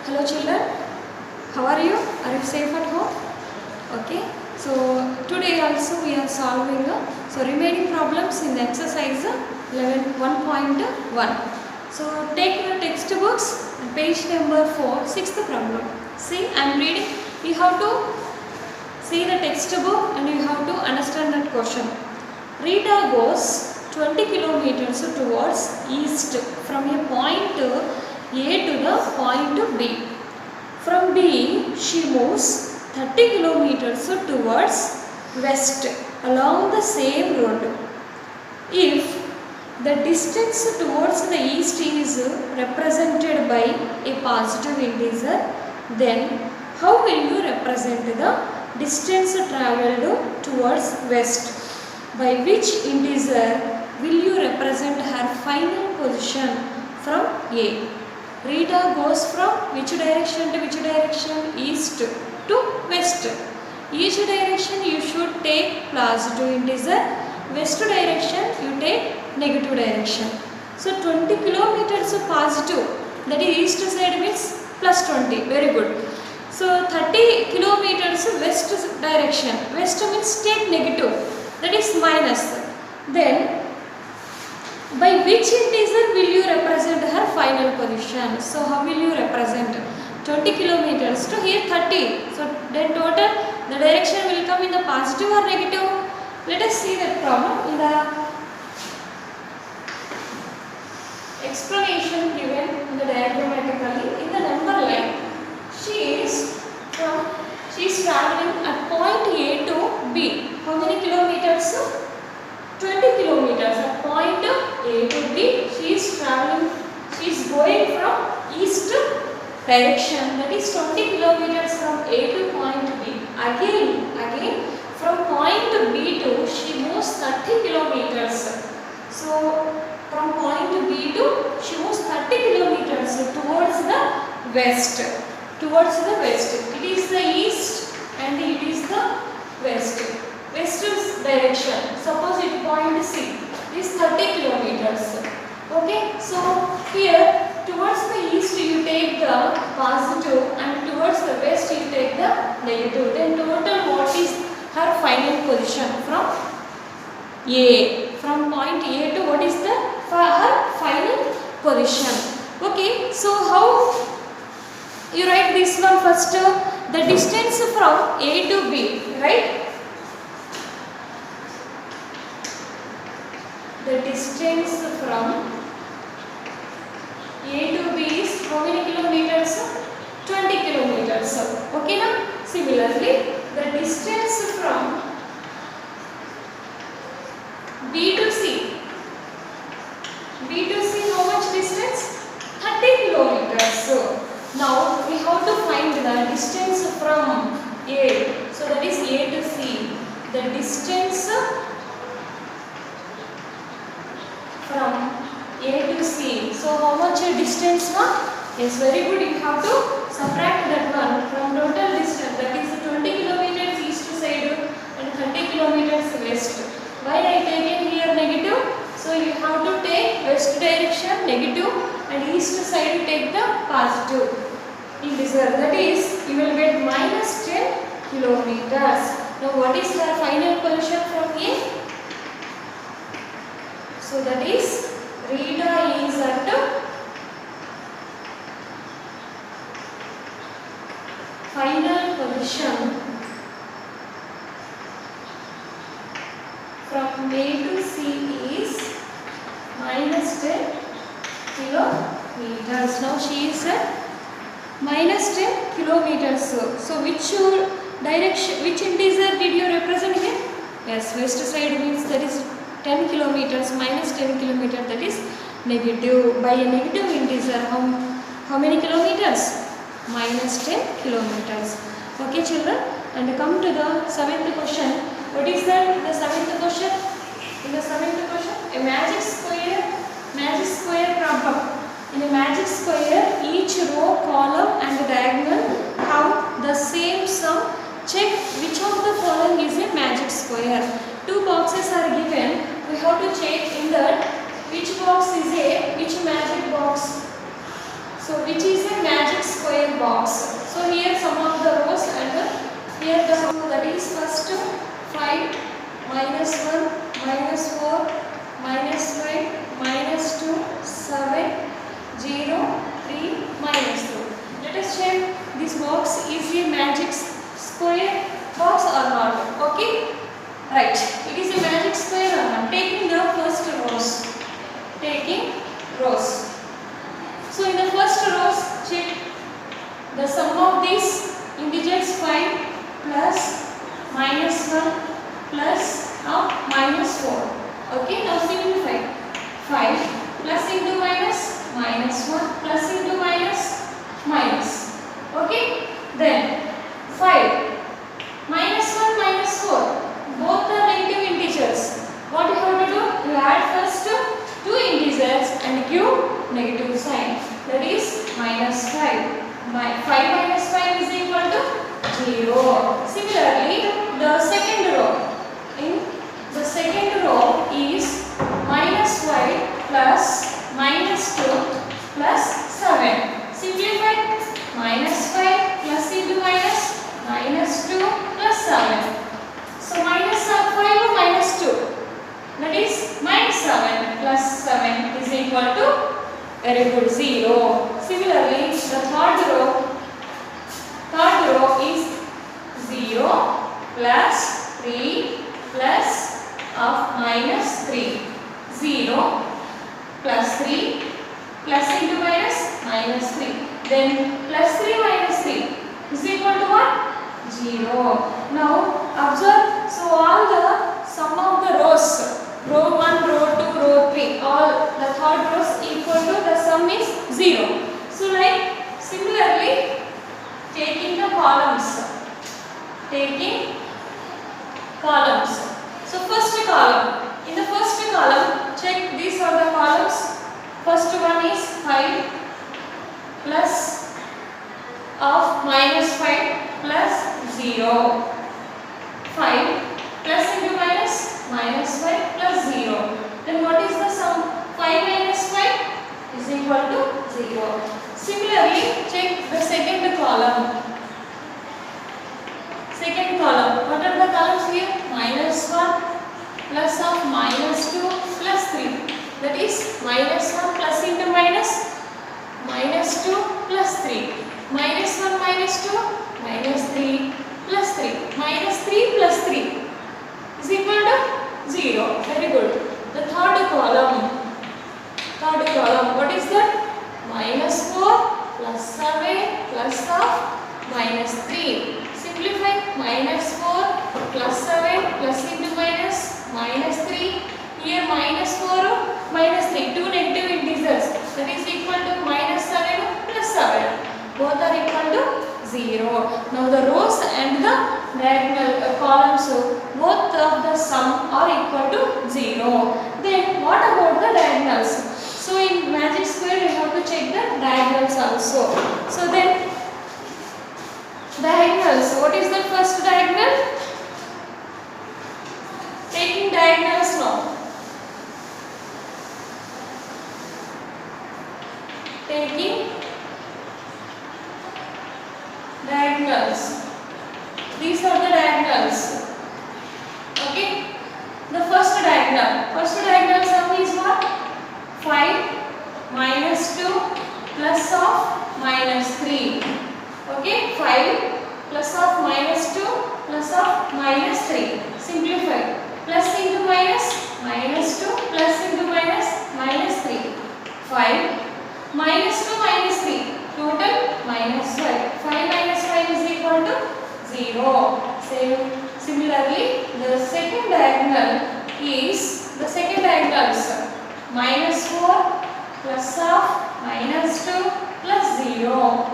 Hello children, how are you? Are you safe at home? Okay, so today also we are solving remaining problems in the exercise 11.1. So take your textbooks, page number 4, sixth problem. See, I am reading. You have to see the textbook and you have to understand that question. Rita goes 20 kilometers towards east from a point A to the point B. From B, she moves 30 kilometers towards west along the same road. If the distance towards the east is represented by a positive integer, then how will you represent the distance travelled towards west? By which integer will you represent her final position from A? Rita goes from which direction to which direction? East to west. Each direction you should take positive integer. West direction you take negative direction. So 20 kilometers positive, that is east side means plus 20. Very good. So 30 kilometers west direction. West means take negative, that is minus. Then by which integer will you represent her final position? So how will you represent 20 kilometers to here 30? So then total the direction will come in the positive or negative? Let us see that problem in the explanation given in the diagrammatically. In the number line, she is traveling at point A to B. How many kilometers? 20 kilometers. At point A to B, she is traveling. She is going from east direction. That is 20 kilometers from A to point B. Again from point B to she moves 30 kilometers. So from point B to she moves 30 kilometers towards the west. Towards the west. It is the east and it is the west. West direction. Suppose it point C is 30 kilometers. Okay. So here towards the east you take the positive and towards the west you take the negative. Then total what is her final position from A? From point A to what is the her final position? Okay. So how you write this one first? The distance from A to B, right? The distance from A to B is how many kilometers? 20 kilometers. Okay now? Similarly, the distance from B to C. B to C, how much distance? 30 kilometers. So, now we have to find the distance from A. So, that is A to C. The distance from A to C. So how much distance now? Yes, very good. You have to subtract that one from total distance. That is 20 kilometers east side and 30 kilometers west. Why I taken here negative? So you have to take west direction negative and east side you take the positive integer. That is you will get minus 10 kilometers. Now what is her final position from A? So that is Rita is at final position from A to C is minus 10 kilometers. Now she is at minus 10 kilometers. So which direction, which integer did you represent here? Yes, west side means that is 10 kilometers, minus 10 kilometers, that is negative. By a negative integer, how many kilometers? Minus 10 kilometers. Okay children, and come to the seventh question. What is that in the seventh question? In the seventh question, a magic square problem. In a magic square, each row, column and diagonal have the same sum. Check which of the following is a magic square. Two boxes are given. We have to check in that which box is which magic box. So which is a magic square box. So here some of the rows and here the row, that is first 5 minus 1 minus 4 minus 5 minus 2 7 0 3 minus 2. Let us check this box is a magic square box or not. Okay, right, it is a magic square or not. Taking the first rows, taking rows. So in the first rows, check the sum of these integers 5 plus minus 1 plus minus 4. Okay, now simplify. 5 plus into minus, minus 1 plus into minus, minus. Okay, then 5 minus 1 minus 4. Both are negative integers. What you have to do? You add first two integers and give negative sign. That is minus 5. 5 minus 5 is equal to 0. Similarly, the second row. In the second row is minus 5 plus minus 2 plus 7. Simplify. Minus 5 plus into minus, minus 2 plus 7. So minus 5 or minus 2. That is minus 7 plus 7 is equal to, very good, 0. Similarly, the third row is 0 plus 3 plus of minus 3. 0 plus 3 plus into minus, minus 3. Then plus 3 minus 3 is equal to what? 0. Now observe, so all the sum of the rows, row 1, row 2, row 3, all the third rows equal to the sum is 0. So like similarly, taking the columns, So first column, in the first column, check these are the columns. First one is 5 plus of minus 5 plus 0. 5 plus into minus, minus 5 plus 0. Then what is the sum? 5 minus 5 is equal to 0. Similarly, check the second column. Second column, what are the columns here? Minus 1 plus of minus 2 plus 3. That is minus 1 plus into minus, minus 2 plus 3. Minus 1 minus 2, minus 3 plus 3. Minus 3 plus 3 is equal to 0. Very good. The third column, what is that? Minus 4 plus 7 plus of minus 3. Simplify. Minus 4 plus 7 plus into minus, minus 3. Here minus 4, minus 3. Two negative integers. That is equal to minus 7 plus 7. Both are equal to 0. Now the rows and the diagonal columns, both of the sum are equal to 0. Then what about the diagonals? So in magic square we have to check the diagonals also. So then diagonals, what is the first diagonal? Taking diagonals now. Taking diagonals. These are the diagonals. Okay. The first diagonal sum is what? 5 minus 2 plus of minus 3. Okay. 5 plus of minus 2 plus of minus 3. Simplify. Plus into minus, minus 2 plus into minus, minus 3. 5 minus 2 minus 3. Total minus 5. 5 minus 5 is equal to 0. Similarly, the second diagonal is minus 4 plus of minus 2 plus 0.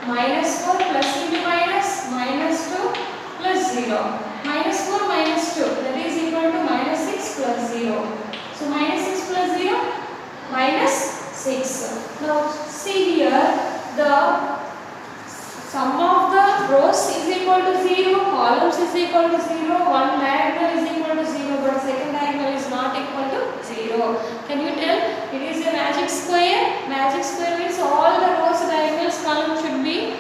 Minus 4 plus into minus, minus 2 plus 0. Minus 4 minus 2, that is equal to minus 6 plus 0. So minus 6 plus 0, minus 6. Now see here, the sum of the rows is equal to 0, columns is equal to 0, one diagonal is equal to 0, but second diagonal is not equal to 0. Can you tell? It is a magic square. Magic square means all the rows, diagonals, columns should be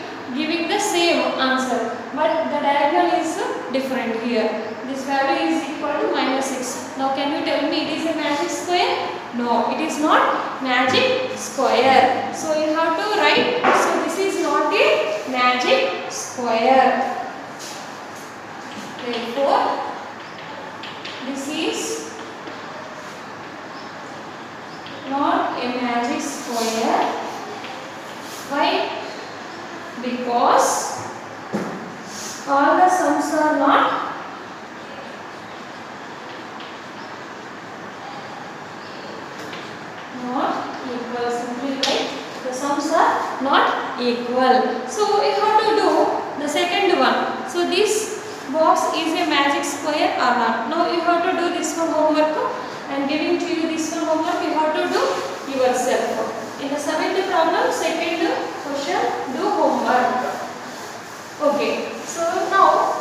can you tell me it is a magic square? No, it is not magic square. So you have to write, so this is not a magic square. Therefore, this is not a magic square. Why? Because all the sums are not equal. Simply write, the sums are not equal. So we have to do the second one. So this box is a magic square or not? Now you have to do this one homework. I am giving to you this one homework. You have to do yourself. In the seventh problem, second question, do homework. Okay. So now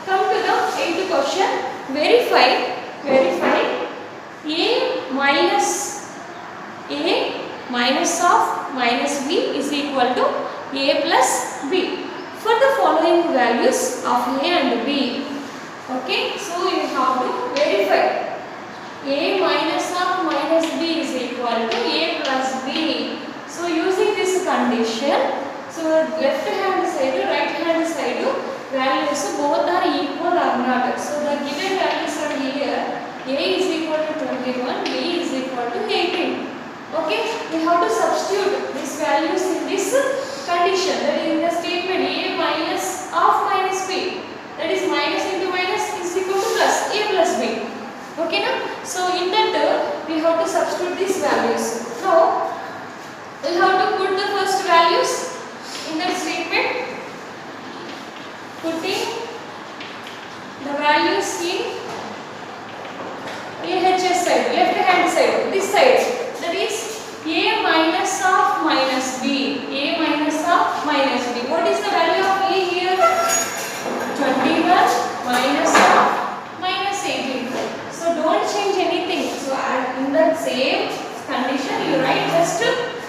come to the eighth question. Verify a minus of minus b is equal to a plus b for the following values of a and b. Okay, so you have to verify a minus of minus b is equal to a plus b. So using this condition, so left hand side, right hand side values both are equal or not. So the given values are here. A is equal to 21, b is equal to 18. Okay, we have to substitute these values in this condition. That is in the statement a minus of minus b. That is minus into minus is equal to plus a plus b. Okay, now so in that we have to substitute these values. Now we have to put the first values in that statement. Putting the values in AHS side, left hand side, this side. That is a minus of minus b. A minus of minus b. What is the value of a here? 21 minus of minus 18. So don't change anything. So in that same condition you write just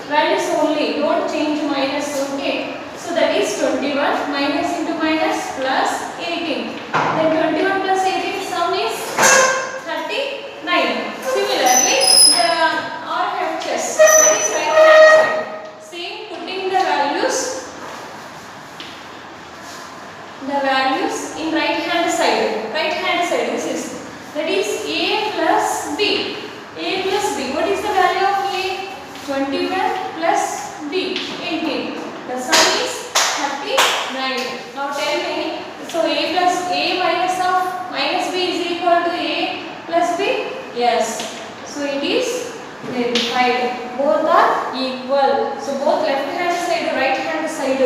values only. Don't change minus. Okay. So that is 21 minus into minus plus 18. Then 21 plus 18 sum is 39. Similarly, the RHS, that is right hand side. Same, putting the values in right hand side. Right hand side, this is, that is a plus b. A plus b. What is the value of a? 21 plus b. 18. The sum is 39. Now tell me, so a minus of minus b is equal to a plus b? Yes. So it is verified. Both are equal. So both left hand side and right hand side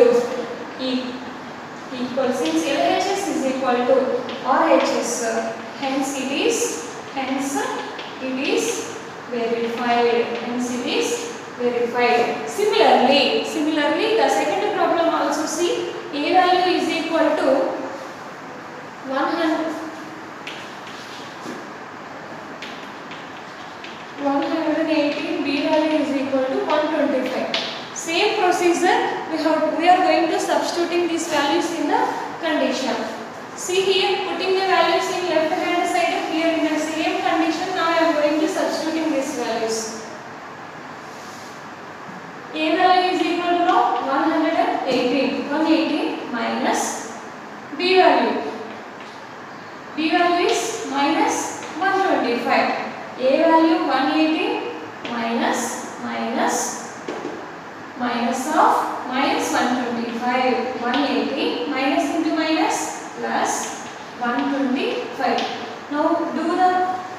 equal. Since LHS is equal to RHS, hence it is verified. Hence it is verified. Similarly, the second problem also see a value is equal to 118, b value is equal to 125. Same procedure we are going to substituting these values in the condition. See here, putting the values in left hand side, here in the same condition. Now I am going to substituting these values. A value is equal to 118 minus b value. B value is minus 125. A value 118 minus of minus 125. 180 minus into minus plus 125. Now do the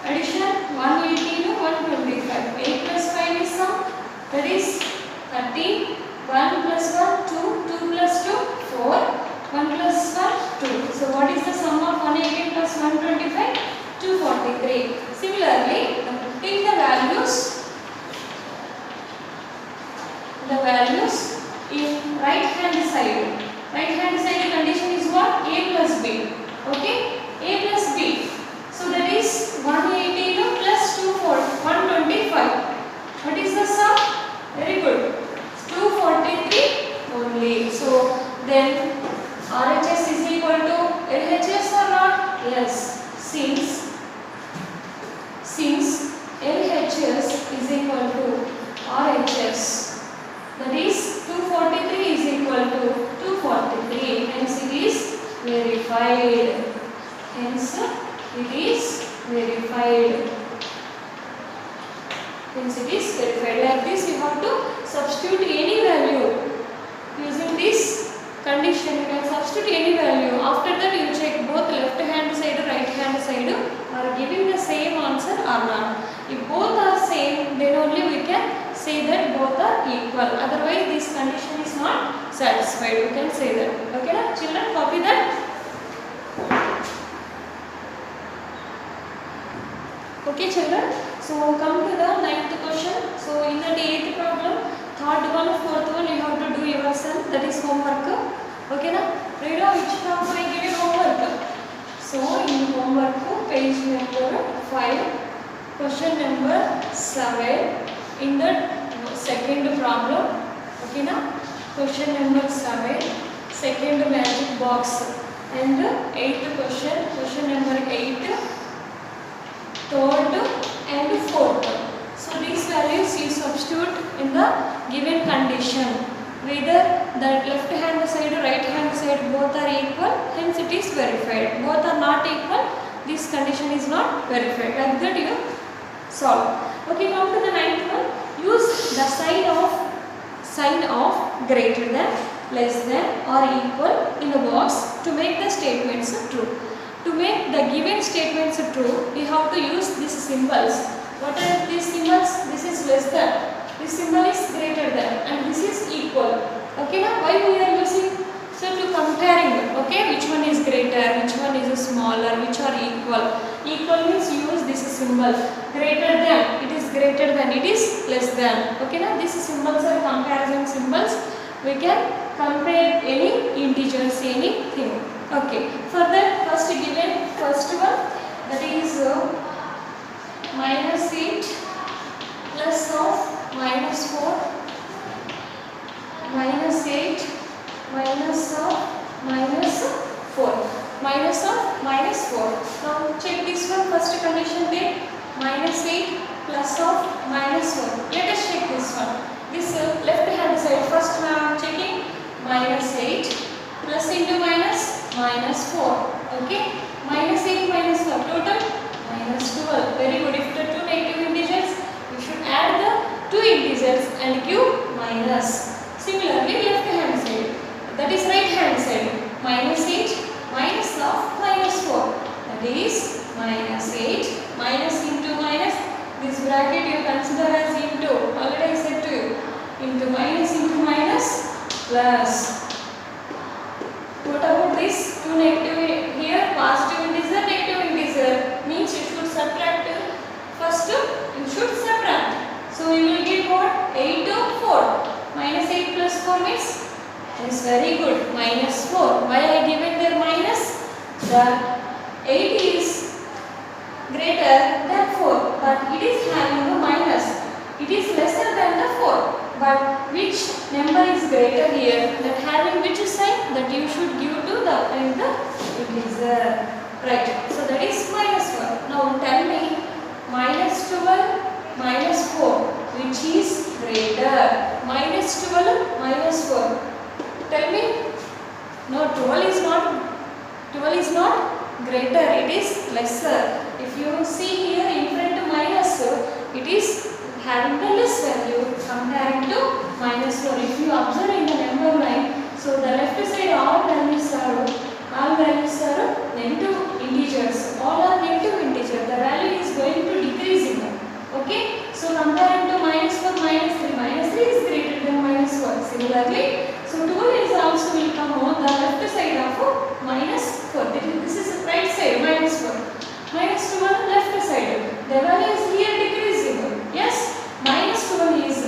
addition. 180 to 125. 8 plus 5 is sum. That is 30. 1 plus 1 2. 2 plus 2 4. 1 plus 1 2. So what is the sum of 180 plus 125? 243. Similarly, putting the values in right hand side. Right hand side condition is what? A plus b. Okay? A plus b. So that is 180 plus 125. What is the sum? Very good. 243 only. So then RHS is equal to LHS or not? Yes. Since is 243 is equal to 243. Hence it is verified. Hence it is verified. Hence it is verified. Like this you have to substitute any value. Using this condition you can substitute any value. After that you check both left hand side and right hand side are giving the same answer or not. If both are same, then only we can say that both are equal. Otherwise this condition is not satisfied. We can say that. Okay na? Children, copy that. Okay children, so come to the 9th question. So in the 8th problem, 3rd one, 4th one you have to do yourself, that is homework. Okay na? Read out which problem I give you homework. So in homework page number 5, question number 7 in the 2nd problem. Okay na? Question number 7, 2nd magic box, and 8th question, question number 8, 3rd and 4th. So these values you substitute in the given condition. Whether the left hand side or right hand side both are equal, hence it is verified. Both are not equal, this condition is not verified. Like that you solve. Okay, come to the 9th one. Use the sign of greater than, less than or equal in the box to make the statements true. To make the given statements true, we have to use these symbols. What are these symbols? This is less than, this symbol is greater than, and this is equal. Okay now, why we are using? So to comparing, okay, which one is greater, which one is smaller, which are equal. Equal means use this symbol. Greater than, it is greater than, it is less than. Okay now, these symbols are comparison symbols. We can compare any integers, anything. Okay, for that first given first one, that is minus 8 plus of minus 4, minus 8 minus of minus 4, minus of minus 4. Now check this one, first condition there, minus 8 plus of minus 4. Let us check this one. This left hand side, first I am checking minus 8 plus into minus, minus 4. Okay, minus 8 minus 4, total minus 12. Very good. If the two negative integers, you should add the two integers and give minus. Similarly, left hand side, that is right hand side, minus 8 minus of minus 4. That is minus 8 minus into minus. This bracket you consider as into. Already I said to you, into minus plus. What about this? Two negative here, positive integer, negative integer means you should subtract. First you should subtract. So you will get what? 8 to 4. Minus 8 plus 4 means? Yes, very good. Minus 4. Why I given there minus? The 8 is greater than 4, but it is having a minus. It is lesser than the 4. But which number is greater here? That having which sign? That you should give to the integer. Right. So that is minus 4. Now tell me, minus 12, minus 4. Which is greater? Minus 12, minus 4. Tell me. No, 12 is not greater. It is lesser. If you see here in front of minus, it is having the less value comparing to minus 4. If you observe in the number line, so the left side all values are negative integers. All are negative integers. The value is going to decreasing. Okay. So comparing to minus 4, minus 3. Minus 3 is greater than minus 4. Similarly, so 12 is also will come on the left side of minus 4. This is the right side, minus 4. Minus 12 left side. The value is here decreasing. Yes, minus 12 is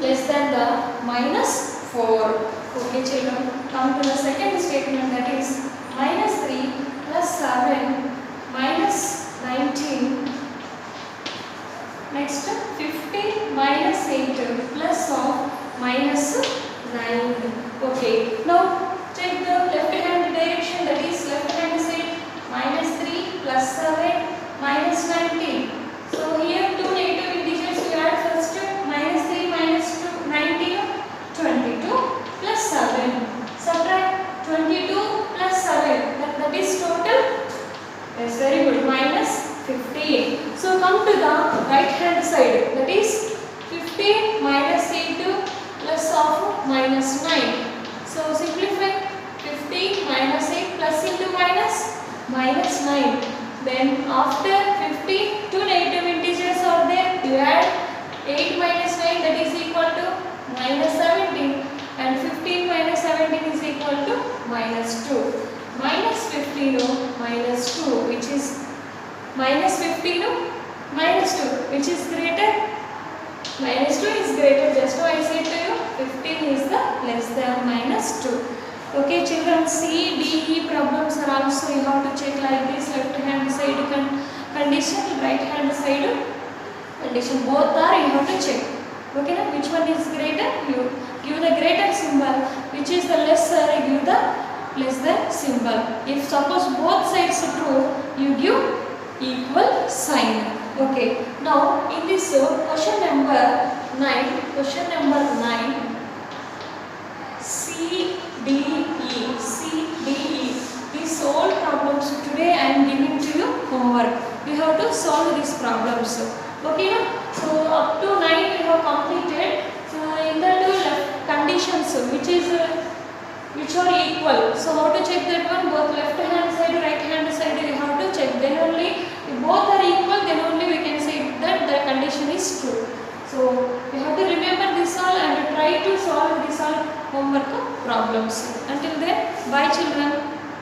less than the minus 4. Okay children, come to the second statement, that is minus 3 plus 7 minus 19. Next 15 minus 8 plus of minus 9. Okay, now check the left hand direction, that is left hand side, minus 3 plus 7 minus 19. So here two negative integers you add first, minus 3 minus 2, 19 side, that is 15 minus 8 plus of minus 9. So simplify 15 minus 8 plus into minus 9. Then after 15 two negative integers are there, you add 8 minus 9, that is equal to minus 17, and 15 minus 17 is equal to minus 2. Minus 15 minus 2, which is minus 15 minus 2, which is greater. Minus 2 is greater, just now I said to you 15 is the less than minus 2. Okay children, C, D, E problems are also you have to check like this: left hand side condition, right hand side condition, both are you have to check. Okay, now which one is greater? You give the greater symbol, which is the lesser, give the less than symbol. If suppose both sides are true, you give equal sign. Okay, now in this question number 9, C, D, E. These all problems today I am giving to you homework. You have to solve these problems. Okay, now? So up to 9 we have completed. So in the two conditions which are equal. So how to check that one? Both left hand side, right hand side you have to check. Then only if both are equal, then only we can say that the condition is true. So you have to remember this all and try to solve these all homework problems.